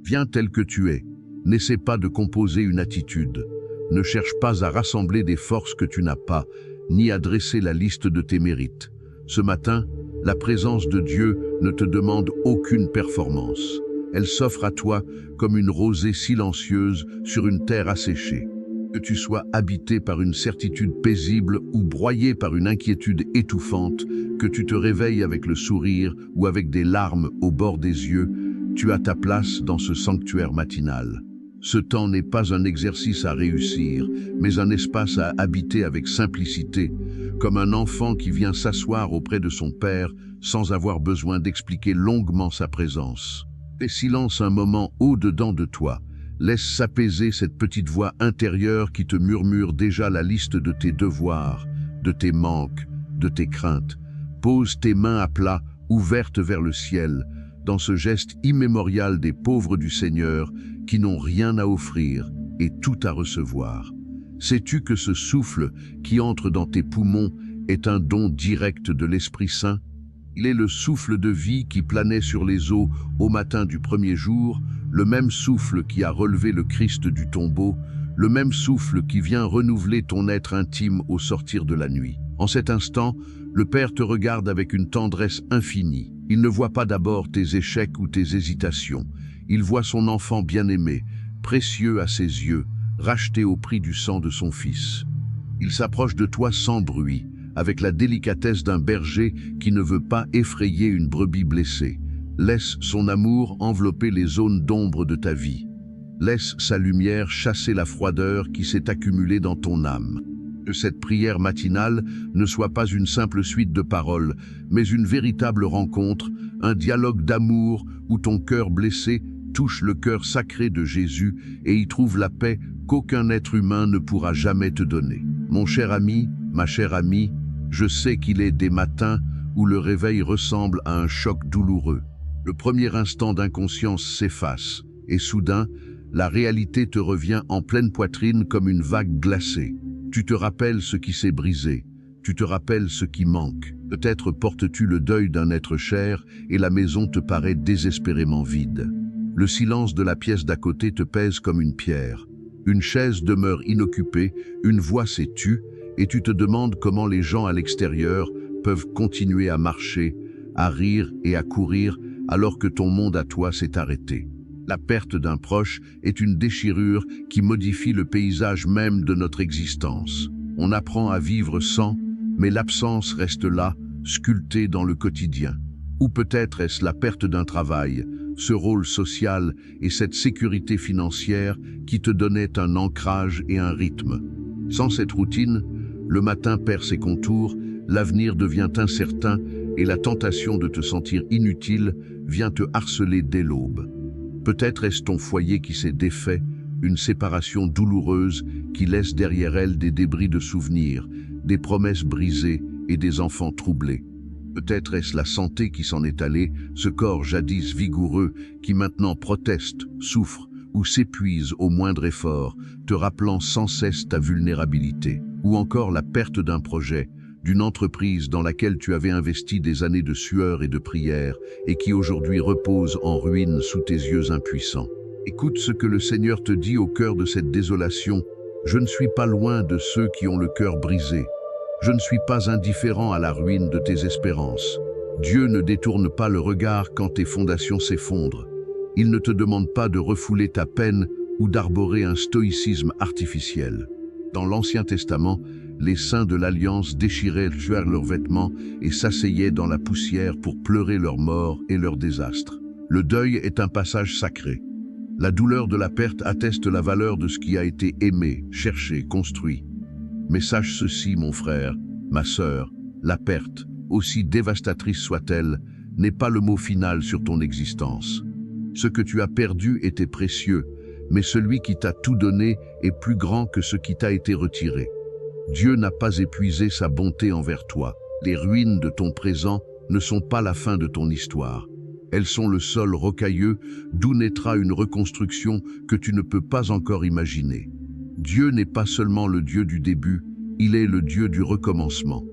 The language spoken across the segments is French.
Viens tel que tu es. N'essaie pas de composer une attitude. Ne cherche pas à rassembler des forces que tu n'as pas, ni à dresser la liste de tes mérites. Ce matin, la présence de Dieu ne te demande aucune performance. Elle s'offre à toi comme une rosée silencieuse sur une terre asséchée. Que tu sois habité par une certitude paisible ou broyé par une inquiétude étouffante, que tu te réveilles avec le sourire ou avec des larmes au bord des yeux, tu as ta place dans ce sanctuaire matinal. Ce temps n'est pas un exercice à réussir, mais un espace à habiter avec simplicité, comme un enfant qui vient s'asseoir auprès de son père sans avoir besoin d'expliquer longuement sa présence. Fais silence un moment au-dedans de toi. Laisse s'apaiser cette petite voix intérieure qui te murmure déjà la liste de tes devoirs, de tes manques, de tes craintes. Pose tes mains à plat, ouvertes vers le ciel, dans ce geste immémorial des pauvres du Seigneur qui n'ont rien à offrir et tout à recevoir. Sais-tu que ce souffle qui entre dans tes poumons est un don direct de l'Esprit Saint? Il est le souffle de vie qui planait sur les eaux au matin du premier jour, le même souffle qui a relevé le Christ du tombeau, le même souffle qui vient renouveler ton être intime au sortir de la nuit. En cet instant, le Père te regarde avec une tendresse infinie. Il ne voit pas d'abord tes échecs ou tes hésitations. Il voit son enfant bien-aimé, précieux à ses yeux, racheté au prix du sang de son Fils. Il s'approche de toi sans bruit, avec la délicatesse d'un berger qui ne veut pas effrayer une brebis blessée. Laisse son amour envelopper les zones d'ombre de ta vie. Laisse sa lumière chasser la froideur qui s'est accumulée dans ton âme. Que cette prière matinale ne soit pas une simple suite de paroles, mais une véritable rencontre, un dialogue d'amour où ton cœur blessé touche le cœur sacré de Jésus et y trouve la paix qu'aucun être humain ne pourra jamais te donner. Mon cher ami, ma chère amie, je sais qu'il est des matins où le réveil ressemble à un choc douloureux. Le premier instant d'inconscience s'efface et soudain, la réalité te revient en pleine poitrine comme une vague glacée. Tu te rappelles ce qui s'est brisé, tu te rappelles ce qui manque. Peut-être portes-tu le deuil d'un être cher et la maison te paraît désespérément vide. Le silence de la pièce d'à côté te pèse comme une pierre. Une chaise demeure inoccupée, une voix s'est tue, et tu te demandes comment les gens à l'extérieur peuvent continuer à marcher, à rire et à courir alors que ton monde à toi s'est arrêté. La perte d'un proche est une déchirure qui modifie le paysage même de notre existence. On apprend à vivre sans, mais l'absence reste là, sculptée dans le quotidien. Ou peut-être est-ce la perte d'un travail, ce rôle social et cette sécurité financière qui te donnaient un ancrage et un rythme. Sans cette routine, le matin perd ses contours, l'avenir devient incertain et la tentation de te sentir inutile vient te harceler dès l'aube. Peut-être est-ce ton foyer qui s'est défait, une séparation douloureuse qui laisse derrière elle des débris de souvenirs, des promesses brisées et des enfants troublés. Peut-être est-ce la santé qui s'en est allée, ce corps jadis vigoureux qui maintenant proteste, souffre ou s'épuise au moindre effort, te rappelant sans cesse ta vulnérabilité. Ou encore la perte d'un projet, d'une entreprise dans laquelle tu avais investi des années de sueur et de prière et qui aujourd'hui repose en ruine sous tes yeux impuissants. Écoute ce que le Seigneur te dit au cœur de cette désolation. Je ne suis pas loin de ceux qui ont le cœur brisé. Je ne suis pas indifférent à la ruine de tes espérances. Dieu ne détourne pas le regard quand tes fondations s'effondrent. Il ne te demande pas de refouler ta peine ou d'arborer un stoïcisme artificiel. Dans l'Ancien Testament, les saints de l'Alliance déchiraient leurs vêtements et s'asseyaient dans la poussière pour pleurer leur mort et leur désastre. Le deuil est un passage sacré. La douleur de la perte atteste la valeur de ce qui a été aimé, cherché, construit. Mais sache ceci, mon frère, ma sœur, la perte, aussi dévastatrice soit-elle, n'est pas le mot final sur ton existence. Ce que tu as perdu était précieux, mais celui qui t'a tout donné est plus grand que ce qui t'a été retiré. Dieu n'a pas épuisé sa bonté envers toi. Les ruines de ton présent ne sont pas la fin de ton histoire. Elles sont le sol rocailleux d'où naîtra une reconstruction que tu ne peux pas encore imaginer. Dieu n'est pas seulement le Dieu du début, il est le Dieu du recommencement.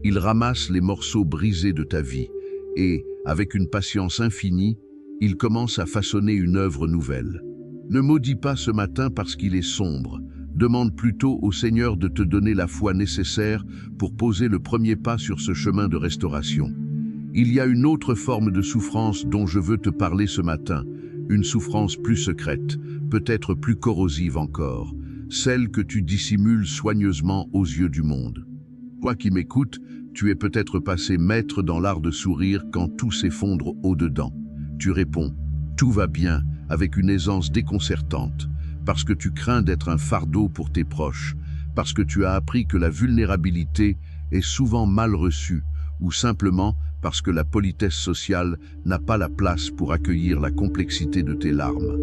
Il ramasse les morceaux brisés de ta vie et, avec une patience infinie, il commence à façonner une œuvre nouvelle. Ne maudis pas ce matin parce qu'il est sombre. Demande plutôt au Seigneur de te donner la foi nécessaire pour poser le premier pas sur ce chemin de restauration. Il y a une autre forme de souffrance dont je veux te parler ce matin, une souffrance plus secrète, peut-être plus corrosive encore, celle que tu dissimules soigneusement aux yeux du monde. Toi qui m'écoutes, tu es peut-être passé maître dans l'art de sourire quand tout s'effondre au-dedans. Tu réponds « tout va bien » avec une aisance déconcertante, parce que tu crains d'être un fardeau pour tes proches, parce que tu as appris que la vulnérabilité est souvent mal reçue, ou simplement parce que la politesse sociale n'a pas la place pour accueillir la complexité de tes larmes.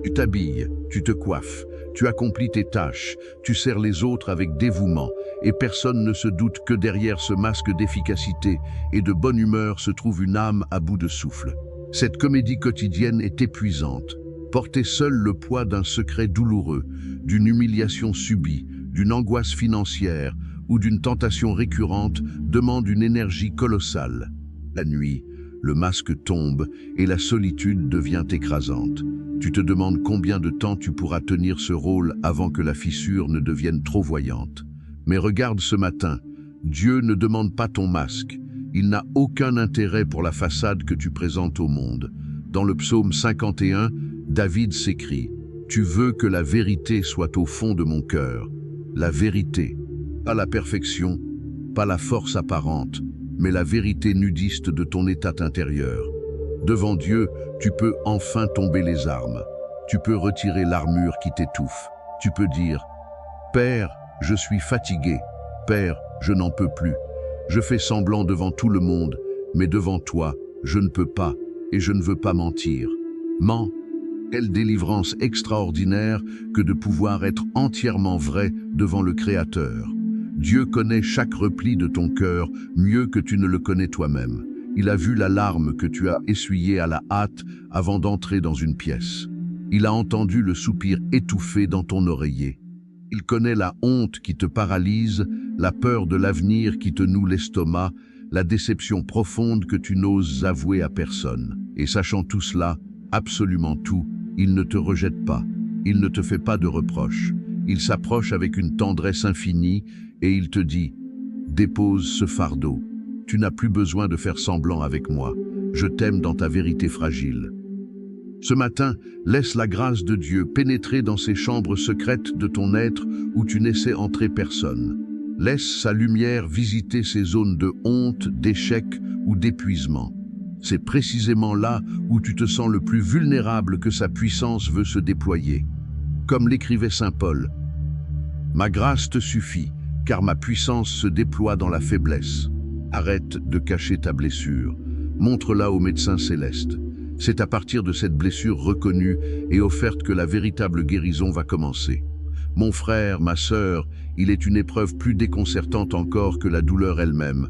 Tu t'habilles, tu te coiffes, tu accomplis tes tâches, tu sers les autres avec dévouement, et personne ne se doute que derrière ce masque d'efficacité et de bonne humeur se trouve une âme à bout de souffle. Cette comédie quotidienne est épuisante. Porter seul le poids d'un secret douloureux, d'une humiliation subie, d'une angoisse financière ou d'une tentation récurrente demande une énergie colossale. La nuit, le masque tombe et la solitude devient écrasante. Tu te demandes combien de temps tu pourras tenir ce rôle avant que la fissure ne devienne trop voyante. Mais regarde ce matin, Dieu ne demande pas ton masque. Il n'a aucun intérêt pour la façade que tu présentes au monde. Dans le psaume 51, David s'écrie « Tu veux que la vérité soit au fond de mon cœur. » La vérité, pas la perfection, pas la force apparente, mais la vérité nudiste de ton état intérieur. Devant Dieu, tu peux enfin tomber les armes. Tu peux retirer l'armure qui t'étouffe. Tu peux dire « Père, je suis fatigué. Père, je n'en peux plus. Je fais semblant devant tout le monde, mais devant toi, je ne peux pas et je ne veux pas mentir. Mens. Quelle délivrance extraordinaire que de pouvoir être entièrement vrai devant le Créateur. Dieu connaît chaque repli de ton cœur mieux que tu ne le connais toi-même. Il a vu la larme que tu as essuyée à la hâte avant d'entrer dans une pièce. Il a entendu le soupir étouffé dans ton oreiller. Il connaît la honte qui te paralyse, la peur de l'avenir qui te noue l'estomac, la déception profonde que tu n'oses avouer à personne. Et sachant tout cela, absolument tout, il ne te rejette pas, il ne te fait pas de reproches. Il s'approche avec une tendresse infinie et il te dit « Dépose ce fardeau. Tu n'as plus besoin de faire semblant avec moi. Je t'aime dans ta vérité fragile. » Ce matin, laisse la grâce de Dieu pénétrer dans ces chambres secrètes de ton être où tu n'essaies entrer personne. Laisse sa lumière visiter ces zones de honte, d'échec ou d'épuisement. C'est précisément là où tu te sens le plus vulnérable que sa puissance veut se déployer. Comme l'écrivait saint Paul, « Ma grâce te suffit, car ma puissance se déploie dans la faiblesse. Arrête de cacher ta blessure, montre-la au médecin céleste. C'est à partir de cette blessure reconnue et offerte que la véritable guérison va commencer. Mon frère, ma sœur, il est une épreuve plus déconcertante encore que la douleur elle-même.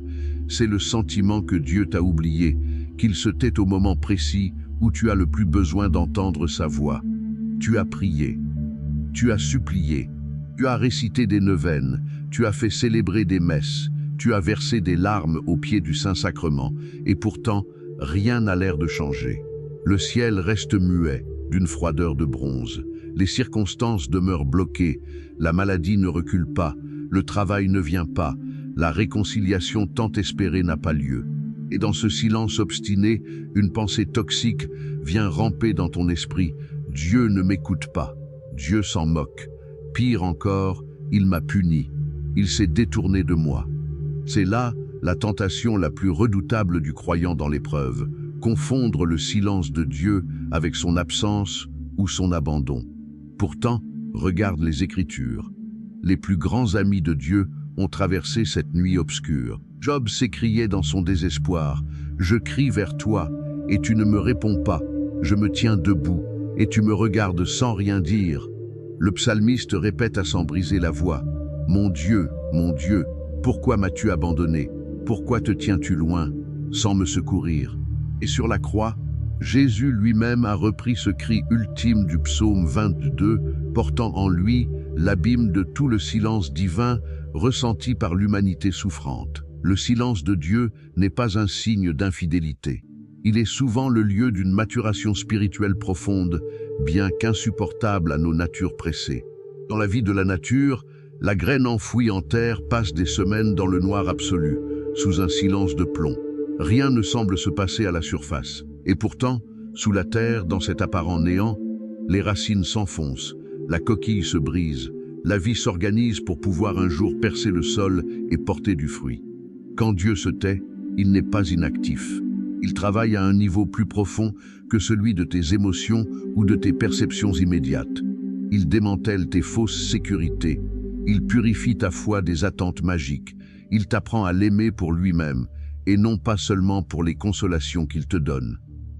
C'est le sentiment que Dieu t'a oublié, qu'il se tait au moment précis où tu as le plus besoin d'entendre sa voix. Tu as prié, tu as supplié, tu as récité des neuvaines, tu as fait célébrer des messes, tu as versé des larmes au pied du Saint-Sacrement, et pourtant, rien n'a l'air de changer. Le ciel reste muet, d'une froideur de bronze. Les circonstances demeurent bloquées, la maladie ne recule pas, le travail ne vient pas, la réconciliation tant espérée n'a pas lieu. Et dans ce silence obstiné, une pensée toxique vient ramper dans ton esprit. Dieu ne m'écoute pas, Dieu s'en moque. Pire encore, il m'a puni, il s'est détourné de moi. C'est là la tentation la plus redoutable du croyant dans l'épreuve, confondre le silence de Dieu avec son absence ou son abandon. Pourtant, regarde les Écritures. Les plus grands amis de Dieu ont traversé cette nuit obscure. Job s'écriait dans son désespoir, « Je crie vers toi, et tu ne me réponds pas. Je me tiens debout, et tu me regardes sans rien dire. » Le psalmiste répète à s'en briser la voix, « Mon Dieu, pourquoi m'as-tu abandonné? Pourquoi te tiens-tu loin, sans me secourir ?» Et sur la croix, Jésus lui-même a repris ce cri ultime du psaume 22, portant en lui l'abîme de tout le silence divin ressenti par l'humanité souffrante. Le silence de Dieu n'est pas un signe d'infidélité. Il est souvent le lieu d'une maturation spirituelle profonde, bien qu'insupportable à nos natures pressées. Dans la vie de la nature, la graine enfouie en terre passe des semaines dans le noir absolu, sous un silence de plomb. Rien ne semble se passer à la surface. Et pourtant, sous la terre, dans cet apparent néant, les racines s'enfoncent, la coquille se brise, la vie s'organise pour pouvoir un jour percer le sol et porter du fruit. Quand Dieu se tait, il n'est pas inactif. Il travaille à un niveau plus profond que celui de tes émotions ou de tes perceptions immédiates. Il démantèle tes fausses sécurités. Il purifie ta foi des attentes magiques. Il t'apprend à l'aimer pour lui-même et non pas seulement pour les consolations qu'il te donne.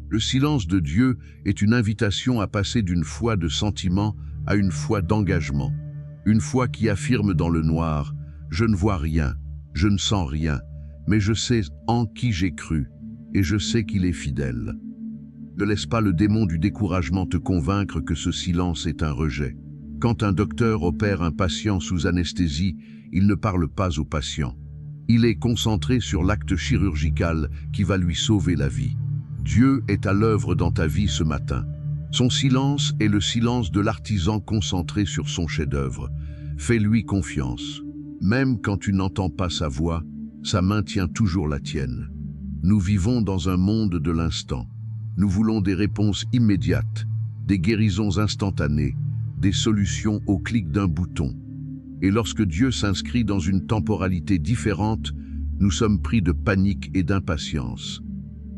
Le silence de Dieu est une invitation à passer d'une foi de sentiment à une foi d'engagement. Une foi qui affirme dans le noir « Je ne vois rien, je ne sens rien, mais je sais en qui j'ai cru et je sais qu'il est fidèle. » Ne laisse pas le démon du découragement te convaincre que ce silence est un rejet. Quand un docteur opère un patient sous anesthésie, il ne parle pas au patient. Il est concentré sur l'acte chirurgical qui va lui sauver la vie. Dieu est à l'œuvre dans ta vie ce matin. Son silence est le silence de l'artisan concentré sur son chef-d'œuvre. Fais-lui confiance. Même quand tu n'entends pas sa voix, sa main tient toujours la tienne. Nous vivons dans un monde de l'instant. Nous voulons des réponses immédiates, des guérisons instantanées, des solutions au clic d'un bouton. Et lorsque Dieu s'inscrit dans une temporalité différente, nous sommes pris de panique et d'impatience.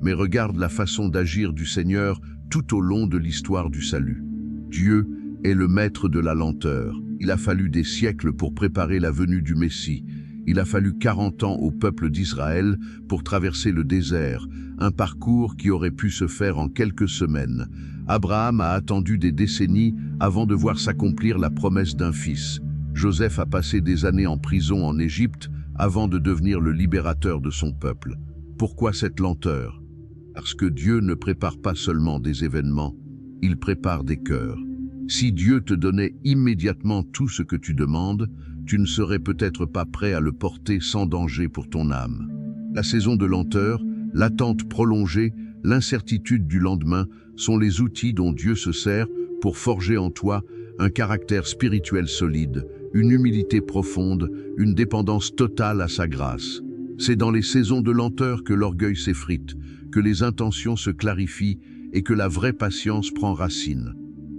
Mais regarde la façon d'agir du Seigneur tout au long de l'histoire du salut. Dieu est le maître de la lenteur. Il a fallu des siècles pour préparer la venue du Messie. Il a fallu 40 ans au peuple d'Israël pour traverser le désert, un parcours qui aurait pu se faire en quelques semaines. Abraham a attendu des décennies avant de voir s'accomplir la promesse d'un fils. Joseph a passé des années en prison en Égypte avant de devenir le libérateur de son peuple. Pourquoi cette lenteur? Parce que Dieu ne prépare pas seulement des événements, il prépare des cœurs. Si Dieu te donnait immédiatement tout ce que tu demandes, tu ne serais peut-être pas prêt à le porter sans danger pour ton âme. La saison de lenteur, l'attente prolongée, l'incertitude du lendemain sont les outils dont Dieu se sert pour forger en toi un caractère spirituel solide, une humilité profonde, une dépendance totale à sa grâce. C'est dans les saisons de lenteur que l'orgueil s'effrite, que les intentions se clarifient et que la vraie patience prend racine.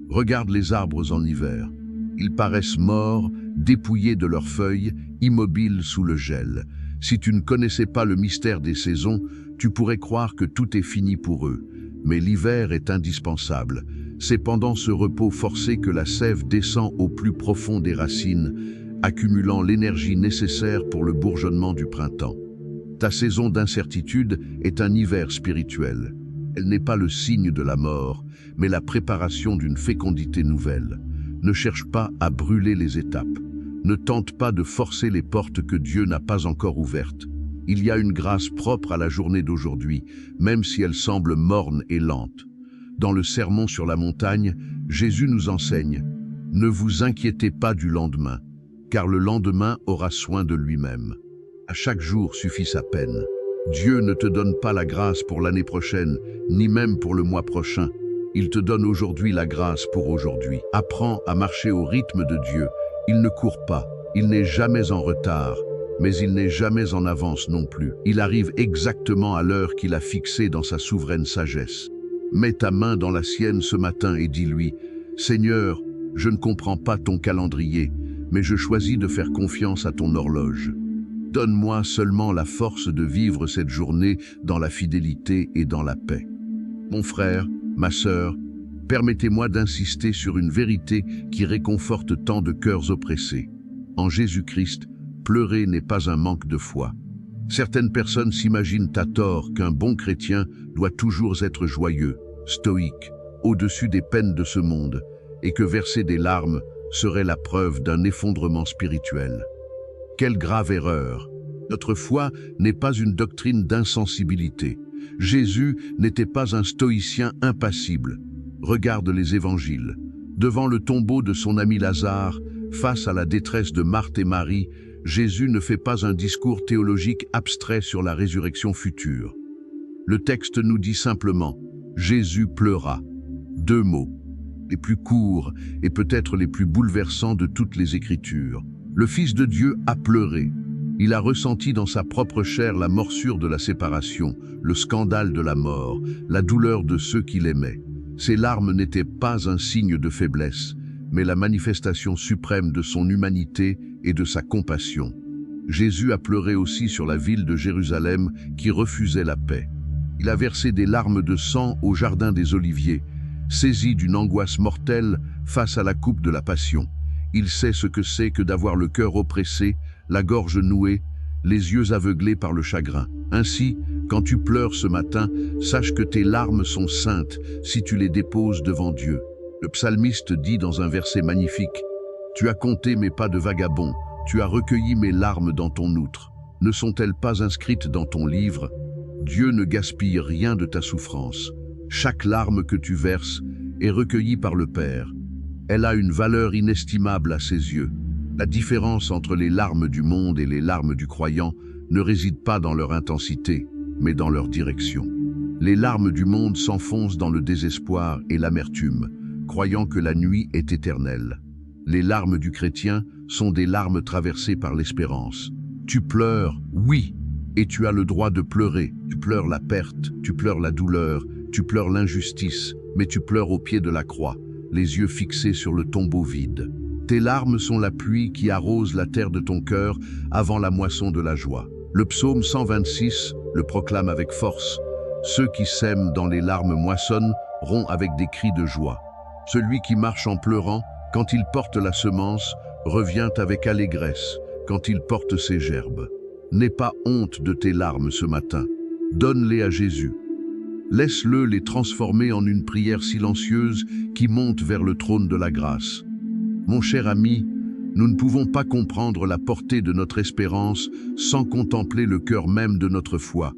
Regarde les arbres en hiver. Ils paraissent morts, dépouillés de leurs feuilles, immobiles sous le gel. Si tu ne connaissais pas le mystère des saisons, tu pourrais croire que tout est fini pour eux. Mais l'hiver est indispensable. C'est pendant ce repos forcé que la sève descend au plus profond des racines, accumulant l'énergie nécessaire pour le bourgeonnement du printemps. Ta saison d'incertitude est un hiver spirituel. Elle n'est pas le signe de la mort, mais la préparation d'une fécondité nouvelle. Ne cherche pas à brûler les étapes. Ne tente pas de forcer les portes que Dieu n'a pas encore ouvertes. Il y a une grâce propre à la journée d'aujourd'hui, même si elle semble morne et lente. Dans le Sermon sur la montagne, Jésus nous enseigne « Ne vous inquiétez pas du lendemain, car le lendemain aura soin de lui-même. À chaque jour suffit sa peine. Dieu ne te donne pas la grâce pour l'année prochaine, ni même pour le mois prochain. Il te donne aujourd'hui la grâce pour aujourd'hui. Apprends à marcher au rythme de Dieu. Il ne court pas, il n'est jamais en retard, mais il n'est jamais en avance non plus. Il arrive exactement à l'heure qu'il a fixée dans sa souveraine sagesse. Mets ta main dans la sienne ce matin et dis-lui « Seigneur, je ne comprends pas ton calendrier, mais je choisis de faire confiance à ton horloge. Donne-moi seulement la force de vivre cette journée dans la fidélité et dans la paix. » Mon frère, ma sœur, permettez-moi d'insister sur une vérité qui réconforte tant de cœurs oppressés. En Jésus-Christ, pleurer n'est pas un manque de foi. Certaines personnes s'imaginent à tort qu'un bon chrétien doit toujours être joyeux, stoïque, au-dessus des peines de ce monde, et que verser des larmes serait la preuve d'un effondrement spirituel. Quelle grave erreur! Notre foi n'est pas une doctrine d'insensibilité. Jésus n'était pas un stoïcien impassible. Regarde les évangiles. Devant le tombeau de son ami Lazare, face à la détresse de Marthe et Marie, Jésus ne fait pas un discours théologique abstrait sur la résurrection future. Le texte nous dit simplement « Jésus pleura ». 2 mots, les plus courts et peut-être les plus bouleversants de toutes les Écritures. Le Fils de Dieu a pleuré. Il a ressenti dans sa propre chair la morsure de la séparation, le scandale de la mort, la douleur de ceux qu'il aimait. Ses larmes n'étaient pas un signe de faiblesse, mais la manifestation suprême de son humanité et de sa compassion. Jésus a pleuré aussi sur la ville de Jérusalem qui refusait la paix. Il a versé des larmes de sang au jardin des Oliviers, saisi d'une angoisse mortelle face à la coupe de la passion. Il sait ce que c'est que d'avoir le cœur oppressé, la gorge nouée, les yeux aveuglés par le chagrin. Ainsi, quand tu pleures ce matin, sache que tes larmes sont saintes si tu les déposes devant Dieu. Le psalmiste dit dans un verset magnifique « Tu as compté mes pas de vagabond, tu as recueilli mes larmes dans ton outre. Ne sont-elles pas inscrites dans ton livre? Dieu ne gaspille rien de ta souffrance. Chaque larme que tu verses est recueillie par le Père. Elle a une valeur inestimable à ses yeux. La différence entre les larmes du monde et les larmes du croyant ne réside pas dans leur intensité, mais dans leur direction. Les larmes du monde s'enfoncent dans le désespoir et l'amertume, croyant que la nuit est éternelle. Les larmes du chrétien sont des larmes traversées par l'espérance. Tu pleures, oui, et tu as le droit de pleurer. Tu pleures la perte, tu pleures la douleur, tu pleures l'injustice, mais tu pleures au pied de la croix, les yeux fixés sur le tombeau vide. Tes larmes sont la pluie qui arrose la terre de ton cœur avant la moisson de la joie. Le psaume 126 le proclame avec force. Ceux qui sèment dans les larmes moissonneront avec des cris de joie. Celui qui marche en pleurant, quand il porte la semence, revient avec allégresse quand il porte ses gerbes. N'aie pas honte de tes larmes ce matin. Donne-les à Jésus. Laisse-le les transformer en une prière silencieuse qui monte vers le trône de la grâce. Mon cher ami, nous ne pouvons pas comprendre la portée de notre espérance sans contempler le cœur même de notre foi,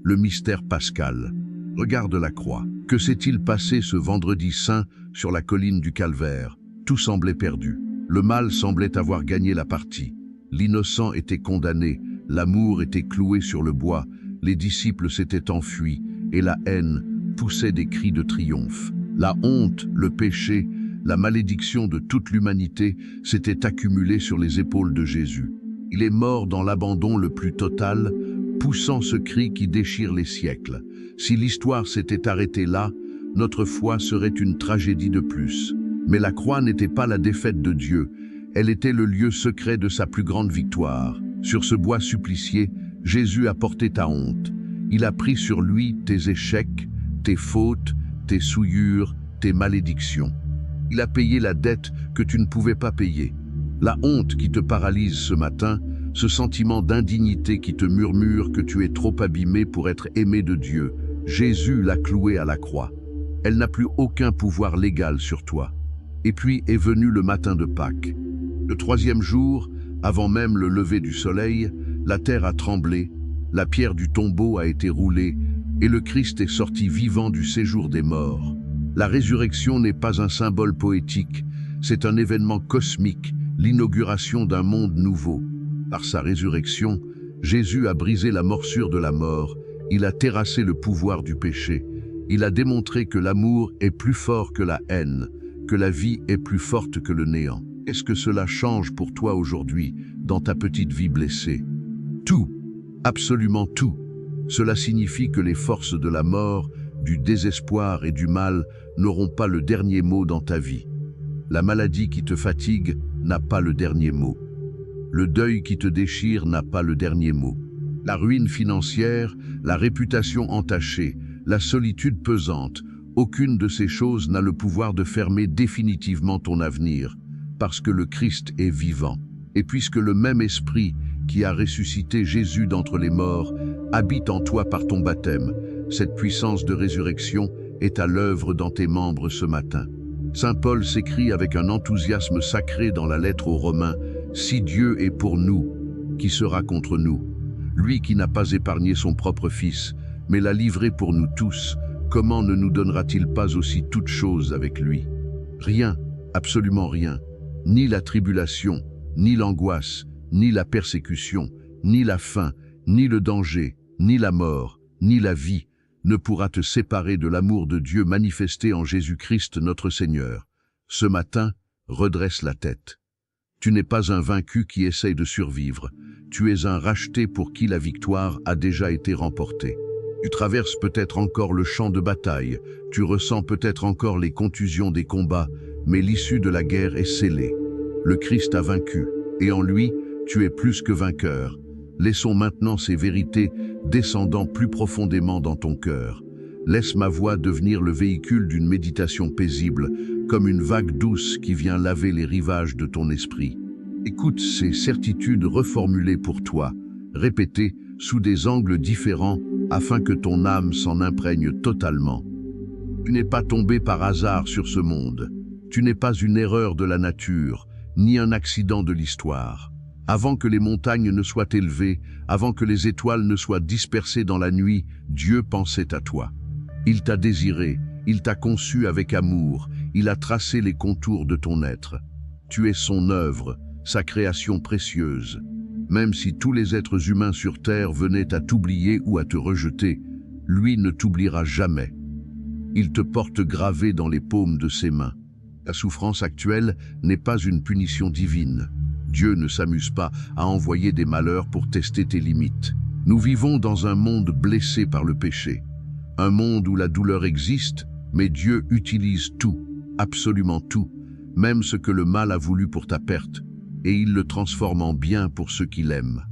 le mystère pascal. Regarde la croix. Que s'est-il passé ce vendredi saint sur la colline du Calvaire? Tout semblait perdu. Le mal semblait avoir gagné la partie. L'innocent était condamné, l'amour était cloué sur le bois, les disciples s'étaient enfuis et la haine poussait des cris de triomphe. La honte, le péché, la malédiction de toute l'humanité s'était accumulée sur les épaules de Jésus. Il est mort dans l'abandon le plus total, poussant ce cri qui déchire les siècles. Si l'histoire s'était arrêtée là, notre foi serait une tragédie de plus. Mais la croix n'était pas la défaite de Dieu, elle était le lieu secret de sa plus grande victoire. Sur ce bois supplicié, Jésus a porté ta honte. Il a pris sur lui tes échecs, tes fautes, tes souillures, tes malédictions. Il a payé la dette que tu ne pouvais pas payer. La honte qui te paralyse ce matin, ce sentiment d'indignité qui te murmure que tu es trop abîmé pour être aimé de Dieu, Jésus l'a clouée à la croix. Elle n'a plus aucun pouvoir légal sur toi. Et puis est venu le matin de Pâques. Le 3e jour, avant même le lever du soleil, la terre a tremblé, la pierre du tombeau a été roulée et le Christ est sorti vivant du séjour des morts. La résurrection n'est pas un symbole poétique, c'est un événement cosmique, l'inauguration d'un monde nouveau. Par sa résurrection, Jésus a brisé la morsure de la mort, il a terrassé le pouvoir du péché, il a démontré que l'amour est plus fort que la haine, que la vie est plus forte que le néant. Qu'est-ce que cela change pour toi aujourd'hui, dans ta petite vie blessée? Tout, absolument tout. Cela signifie que les forces de la mort, du désespoir et du mal n'auront pas le dernier mot dans ta vie. La maladie qui te fatigue n'a pas le dernier mot. Le deuil qui te déchire n'a pas le dernier mot. La ruine financière, la réputation entachée, la solitude pesante, aucune de ces choses n'a le pouvoir de fermer définitivement ton avenir, parce que le Christ est vivant. Et puisque le même esprit qui a ressuscité Jésus d'entre les morts habite en toi par ton baptême, cette puissance de résurrection est à l'œuvre dans tes membres ce matin. Saint Paul s'écrie avec un enthousiasme sacré dans la lettre aux Romains, « Si Dieu est pour nous, qui sera contre nous? Lui qui n'a pas épargné son propre Fils, mais l'a livré pour nous tous, comment ne nous donnera-t-il pas aussi toutes choses avec lui? Rien, absolument rien, ni la tribulation, ni l'angoisse, ni la persécution, ni la faim, ni le danger, ni la mort, ni la vie, ne pourra te séparer de l'amour de Dieu manifesté en Jésus-Christ notre Seigneur. Ce matin, redresse la tête. Tu n'es pas un vaincu qui essaye de survivre. Tu es un racheté pour qui la victoire a déjà été remportée. Tu traverses peut-être encore le champ de bataille, tu ressens peut-être encore les contusions des combats, mais l'issue de la guerre est scellée. Le Christ a vaincu, et en lui, tu es plus que vainqueur. Laissons maintenant ces vérités descendant plus profondément dans ton cœur. Laisse ma voix devenir le véhicule d'une méditation paisible, comme une vague douce qui vient laver les rivages de ton esprit. Écoute ces certitudes reformulées pour toi, répétées sous des angles différents afin que ton âme s'en imprègne totalement. Tu n'es pas tombé par hasard sur ce monde. Tu n'es pas une erreur de la nature, ni un accident de l'histoire. Avant que les montagnes ne soient élevées, avant que les étoiles ne soient dispersées dans la nuit, Dieu pensait à toi. Il t'a désiré, il t'a conçu avec amour, il a tracé les contours de ton être. Tu es son œuvre, sa création précieuse. Même si tous les êtres humains sur terre venaient à t'oublier ou à te rejeter, lui ne t'oubliera jamais. Il te porte gravé dans les paumes de ses mains. Ta souffrance actuelle n'est pas une punition divine. Dieu ne s'amuse pas à envoyer des malheurs pour tester tes limites. Nous vivons dans un monde blessé par le péché. Un monde où la douleur existe, mais Dieu utilise tout, absolument tout, même ce que le mal a voulu pour ta perte, et il le transforme en bien pour ceux qui l'aiment.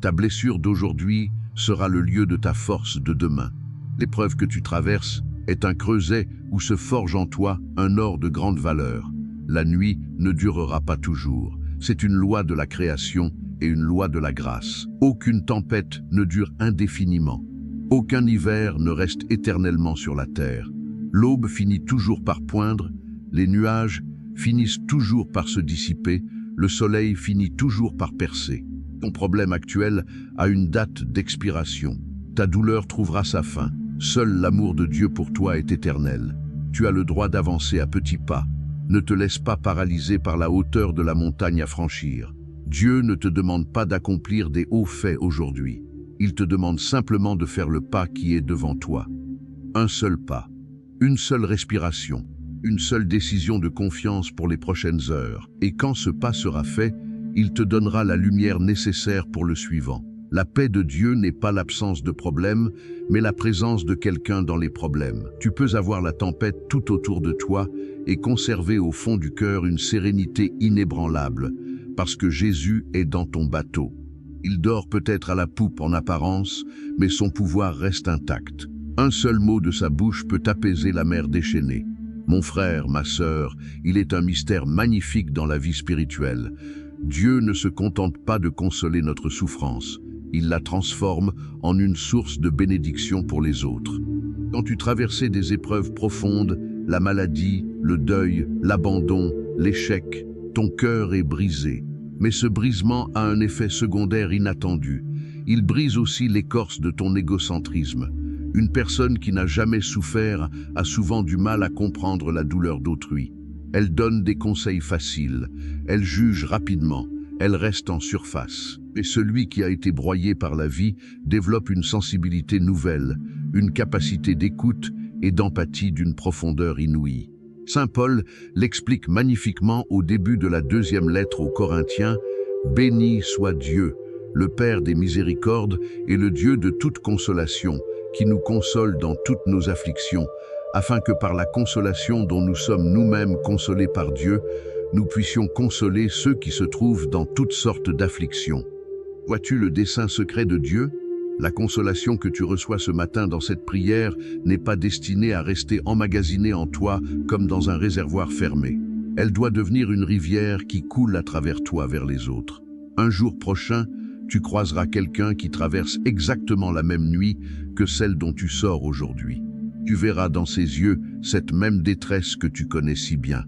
Ta blessure d'aujourd'hui sera le lieu de ta force de demain. L'épreuve que tu traverses est un creuset où se forge en toi un or de grande valeur. La nuit ne durera pas toujours. C'est une loi de la création et une loi de la grâce. Aucune tempête ne dure indéfiniment. Aucun hiver ne reste éternellement sur la terre. L'aube finit toujours par poindre, les nuages finissent toujours par se dissiper, le soleil finit toujours par percer. Ton problème actuel a une date d'expiration. Ta douleur trouvera sa fin. Seul l'amour de Dieu pour toi est éternel. Tu as le droit d'avancer à petits pas. Ne te laisse pas paralyser par la hauteur de la montagne à franchir. Dieu ne te demande pas d'accomplir des hauts faits aujourd'hui. Il te demande simplement de faire le pas qui est devant toi. Un seul pas, une seule respiration, une seule décision de confiance pour les prochaines heures. Et quand ce pas sera fait, il te donnera la lumière nécessaire pour le suivant. La paix de Dieu n'est pas l'absence de problèmes, mais la présence de quelqu'un dans les problèmes. Tu peux avoir la tempête tout autour de toi et conserver au fond du cœur une sérénité inébranlable, parce que Jésus est dans ton bateau. Il dort peut-être à la poupe en apparence, mais son pouvoir reste intact. Un seul mot de sa bouche peut apaiser la mer déchaînée. Mon frère, ma sœur, il est un mystère magnifique dans la vie spirituelle. Dieu ne se contente pas de consoler notre souffrance. Il la transforme en une source de bénédiction pour les autres. Quand tu traversais des épreuves profondes, la maladie, le deuil, l'abandon, l'échec, ton cœur est brisé. Mais ce brisement a un effet secondaire inattendu. Il brise aussi l'écorce de ton égocentrisme. Une personne qui n'a jamais souffert a souvent du mal à comprendre la douleur d'autrui. Elle donne des conseils faciles, elle juge rapidement, elle reste en surface. Et celui qui a été broyé par la vie développe une sensibilité nouvelle, une capacité d'écoute et d'empathie d'une profondeur inouïe. Saint Paul l'explique magnifiquement au début de la 2e lettre aux Corinthiens. « Béni soit Dieu, le Père des miséricordes et le Dieu de toute consolation, qui nous console dans toutes nos afflictions, afin que par la consolation dont nous sommes nous-mêmes consolés par Dieu, nous puissions consoler ceux qui se trouvent dans toutes sortes d'afflictions. » Vois-tu le dessein secret de Dieu? La consolation que tu reçois ce matin dans cette prière n'est pas destinée à rester emmagasinée en toi comme dans un réservoir fermé. Elle doit devenir une rivière qui coule à travers toi vers les autres. Un jour prochain, tu croiseras quelqu'un qui traverse exactement la même nuit que celle dont tu sors aujourd'hui. Tu verras dans ses yeux cette même détresse que tu connais si bien.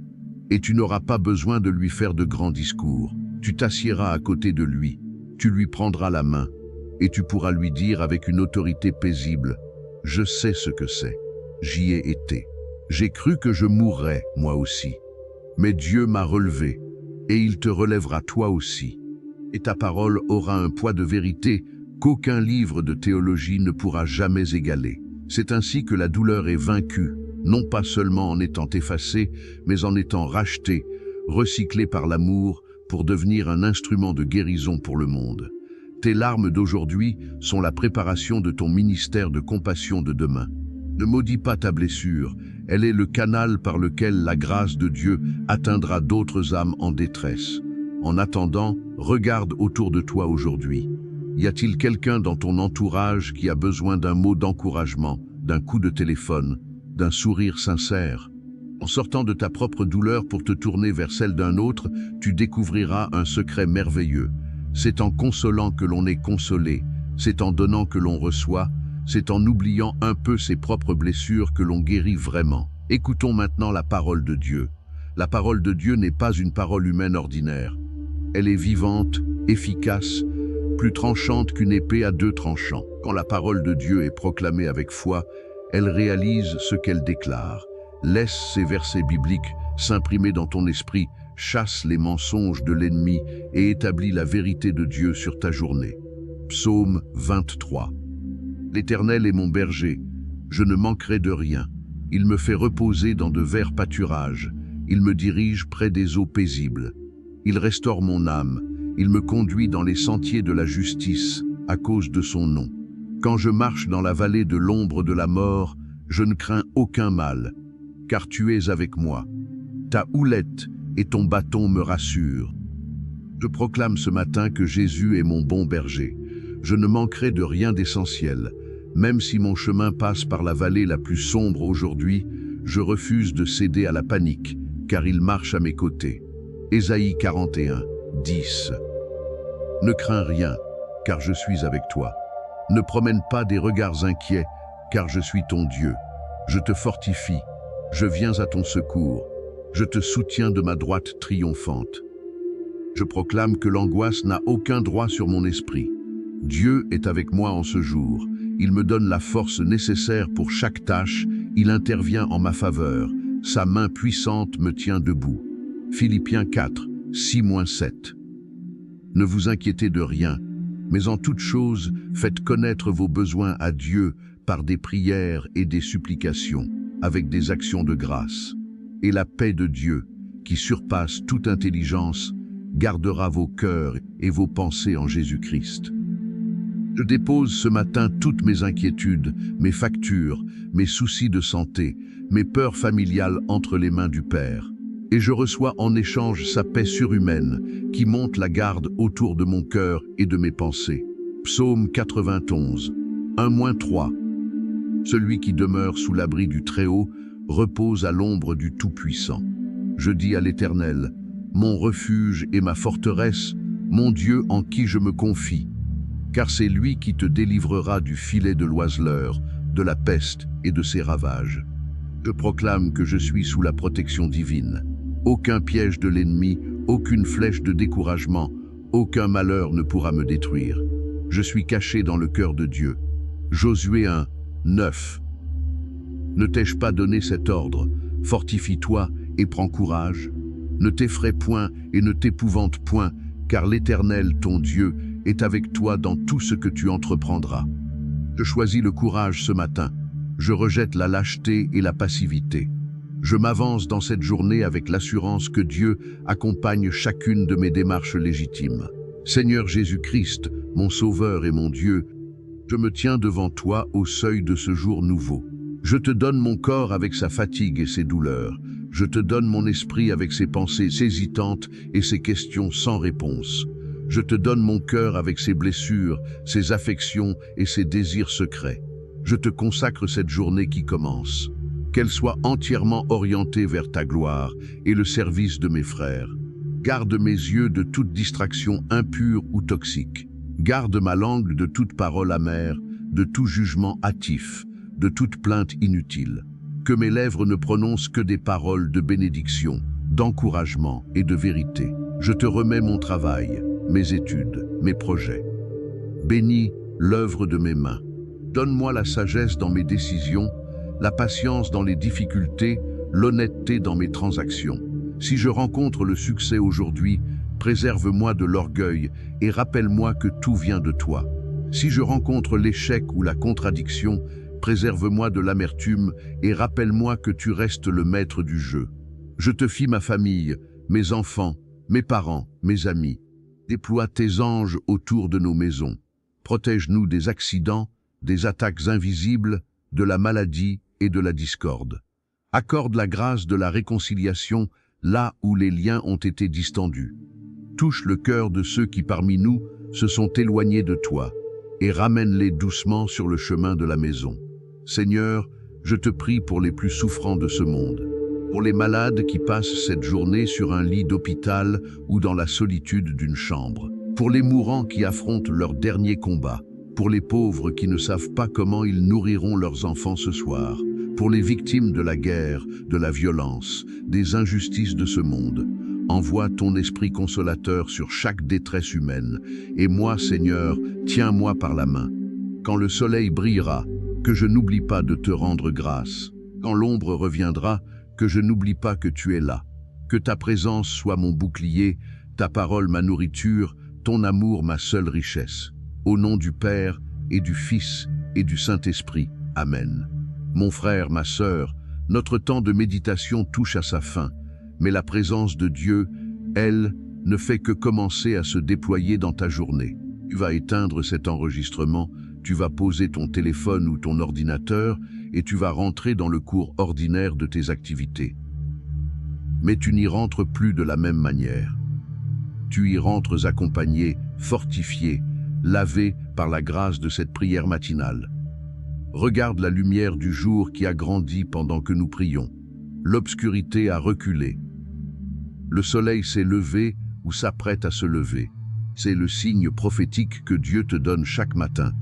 Et tu n'auras pas besoin de lui faire de grands discours. Tu t'assiéras à côté de lui, tu lui prendras la main, et tu pourras lui dire avec une autorité paisible, « Je sais ce que c'est, j'y ai été. J'ai cru que je mourrais, moi aussi. Mais Dieu m'a relevé, et il te relèvera toi aussi. Et ta parole aura un poids de vérité qu'aucun livre de théologie ne pourra jamais égaler. C'est ainsi que la douleur est vaincue, non pas seulement en étant effacée, mais en étant rachetée, recyclée par l'amour pour devenir un instrument de guérison pour le monde. Tes larmes d'aujourd'hui sont la préparation de ton ministère de compassion de demain. Ne maudis pas ta blessure, elle est le canal par lequel la grâce de Dieu atteindra d'autres âmes en détresse. En attendant, regarde autour de toi aujourd'hui. Y a-t-il quelqu'un dans ton entourage qui a besoin d'un mot d'encouragement, d'un coup de téléphone, d'un sourire sincère? En sortant de ta propre douleur pour te tourner vers celle d'un autre, tu découvriras un secret merveilleux. C'est en consolant que l'on est consolé, c'est en donnant que l'on reçoit, c'est en oubliant un peu ses propres blessures que l'on guérit vraiment. Écoutons maintenant la parole de Dieu. La parole de Dieu n'est pas une parole humaine ordinaire. Elle est vivante, efficace, plus tranchante qu'une épée à deux tranchants. Quand la parole de Dieu est proclamée avec foi, elle réalise ce qu'elle déclare. Laisse ces versets bibliques s'imprimer dans ton esprit, chasse les mensonges de l'ennemi et établis la vérité de Dieu sur ta journée. Psaume 23. L'Éternel est mon berger, je ne manquerai de rien. Il me fait reposer dans de verts pâturages, il me dirige près des eaux paisibles. Il restaure mon âme, il me conduit dans les sentiers de la justice à cause de son nom. Quand je marche dans la vallée de l'ombre de la mort, je ne crains aucun mal, car tu es avec moi. Ta houlette et ton bâton me rassurent. Je proclame ce matin que Jésus est mon bon berger. Je ne manquerai de rien d'essentiel. Même si mon chemin passe par la vallée la plus sombre aujourd'hui, je refuse de céder à la panique, car il marche à mes côtés. Ésaïe 41, 10. Ne crains rien, car je suis avec toi. Ne promène pas des regards inquiets, car je suis ton Dieu. Je te fortifie, je viens à ton secours. Je te soutiens de ma droite triomphante. Je proclame que l'angoisse n'a aucun droit sur mon esprit. Dieu est avec moi en ce jour. Il me donne la force nécessaire pour chaque tâche. Il intervient en ma faveur. Sa main puissante me tient debout. Philippiens 4, 6-7. Ne vous inquiétez de rien, mais en toute chose, faites connaître vos besoins à Dieu par des prières et des supplications, avec des actions de grâce. Et la paix de Dieu, qui surpasse toute intelligence, gardera vos cœurs et vos pensées en Jésus-Christ. Je dépose ce matin toutes mes inquiétudes, mes factures, mes soucis de santé, mes peurs familiales entre les mains du Père. Et je reçois en échange sa paix surhumaine, qui monte la garde autour de mon cœur et de mes pensées. Psaume 91, 1-3. Celui qui demeure sous l'abri du Très-Haut repose à l'ombre du Tout-Puissant. Je dis à l'Éternel, mon refuge et ma forteresse, mon Dieu en qui je me confie. Car c'est lui qui te délivrera du filet de l'oiseleur, de la peste et de ses ravages. Je proclame que je suis sous la protection divine. Aucun piège de l'ennemi, aucune flèche de découragement, aucun malheur ne pourra me détruire. Je suis caché dans le cœur de Dieu. Josué 1, 9. Ne t'ai-je pas donné cet ordre? Fortifie-toi et prends courage. Ne t'effraie point et ne t'épouvante point, car l'Éternel, ton Dieu, est avec toi dans tout ce que tu entreprendras. Je choisis le courage ce matin. Je rejette la lâcheté et la passivité. Je m'avance dans cette journée avec l'assurance que Dieu accompagne chacune de mes démarches légitimes. Seigneur Jésus-Christ, mon Sauveur et mon Dieu, je me tiens devant toi au seuil de ce jour nouveau. Je te donne mon corps avec sa fatigue et ses douleurs. Je te donne mon esprit avec ses pensées hésitantes et ses questions sans réponse. Je te donne mon cœur avec ses blessures, ses affections et ses désirs secrets. Je te consacre cette journée qui commence. Qu'elle soit entièrement orientée vers ta gloire et le service de mes frères. Garde mes yeux de toute distraction impure ou toxique. Garde ma langue de toute parole amère, de tout jugement hâtif, de toute plainte inutile. Que mes lèvres ne prononcent que des paroles de bénédiction, d'encouragement et de vérité. Je te remets mon travail, mes études, mes projets. Bénis l'œuvre de mes mains. Donne-moi la sagesse dans mes décisions, la patience dans les difficultés, l'honnêteté dans mes transactions. Si je rencontre le succès aujourd'hui, préserve-moi de l'orgueil et rappelle-moi que tout vient de toi. Si je rencontre l'échec ou la contradiction, préserve-moi de l'amertume et rappelle-moi que tu restes le maître du jeu. Je te fie ma famille, mes enfants, mes parents, mes amis. Déploie tes anges autour de nos maisons. Protège-nous des accidents, des attaques invisibles, de la maladie et de la discorde. Accorde la grâce de la réconciliation là où les liens ont été distendus. Touche le cœur de ceux qui parmi nous se sont éloignés de toi et ramène-les doucement sur le chemin de la maison. Seigneur, je te prie pour les plus souffrants de ce monde, pour les malades qui passent cette journée sur un lit d'hôpital ou dans la solitude d'une chambre, pour les mourants qui affrontent leur dernier combat, pour les pauvres qui ne savent pas comment ils nourriront leurs enfants ce soir, pour les victimes de la guerre, de la violence, des injustices de ce monde. Envoie ton esprit consolateur sur chaque détresse humaine. Et moi, Seigneur, tiens-moi par la main. Quand le soleil brillera, que je n'oublie pas de te rendre grâce. Quand l'ombre reviendra, que je n'oublie pas que tu es là. Que ta présence soit mon bouclier, ta parole ma nourriture, ton amour ma seule richesse. Au nom du Père et du Fils et du Saint-Esprit. Amen. Mon frère, ma sœur, notre temps de méditation touche à sa fin, mais la présence de Dieu, elle, ne fait que commencer à se déployer dans ta journée. Tu vas éteindre cet enregistrement, tu vas poser ton téléphone ou ton ordinateur et tu vas rentrer dans le cours ordinaire de tes activités. Mais tu n'y rentres plus de la même manière. Tu y rentres accompagné, fortifié, lavé par la grâce de cette prière matinale. Regarde la lumière du jour qui a grandi pendant que nous prions. L'obscurité a reculé. Le soleil s'est levé ou s'apprête à se lever. C'est le signe prophétique que Dieu te donne chaque matin.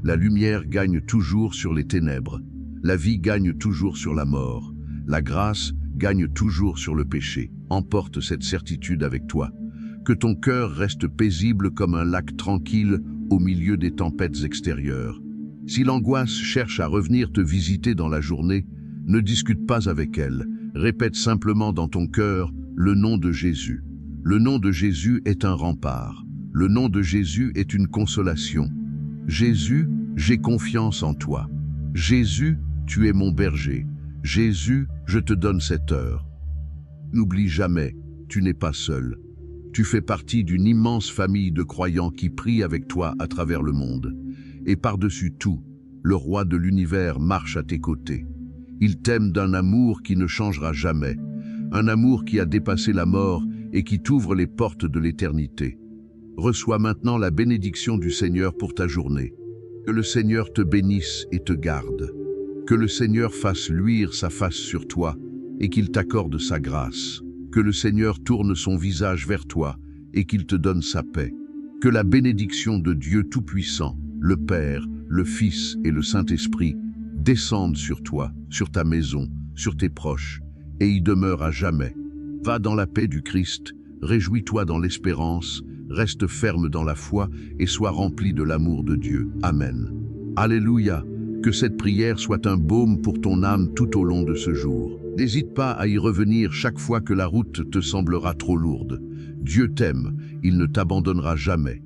La lumière gagne toujours sur les ténèbres. La vie gagne toujours sur la mort. La grâce gagne toujours sur le péché. Emporte cette certitude avec toi. Que ton cœur reste paisible comme un lac tranquille au milieu des tempêtes extérieures. Si l'angoisse cherche à revenir te visiter dans la journée, ne discute pas avec elle. Répète simplement dans ton cœur le nom de Jésus. Le nom de Jésus est un rempart. Le nom de Jésus est une consolation. Jésus, j'ai confiance en toi. Jésus, tu es mon berger. Jésus, je te donne cette heure. N'oublie jamais, tu n'es pas seul. Tu fais partie d'une immense famille de croyants qui prient avec toi à travers le monde. Et par-dessus tout, le roi de l'univers marche à tes côtés. Il t'aime d'un amour qui ne changera jamais, un amour qui a dépassé la mort et qui t'ouvre les portes de l'éternité. Reçois maintenant la bénédiction du Seigneur pour ta journée. Que le Seigneur te bénisse et te garde. Que le Seigneur fasse luire sa face sur toi et qu'il t'accorde sa grâce. Que le Seigneur tourne son visage vers toi et qu'il te donne sa paix. Que la bénédiction de Dieu Tout-Puissant, le Père, le Fils et le Saint-Esprit descendent sur toi, sur ta maison, sur tes proches, et y demeure à jamais. Va dans la paix du Christ, réjouis-toi dans l'espérance, reste ferme dans la foi et sois rempli de l'amour de Dieu. Amen. Alléluia. Que cette prière soit un baume pour ton âme tout au long de ce jour. N'hésite pas à y revenir chaque fois que la route te semblera trop lourde. Dieu t'aime, il ne t'abandonnera jamais.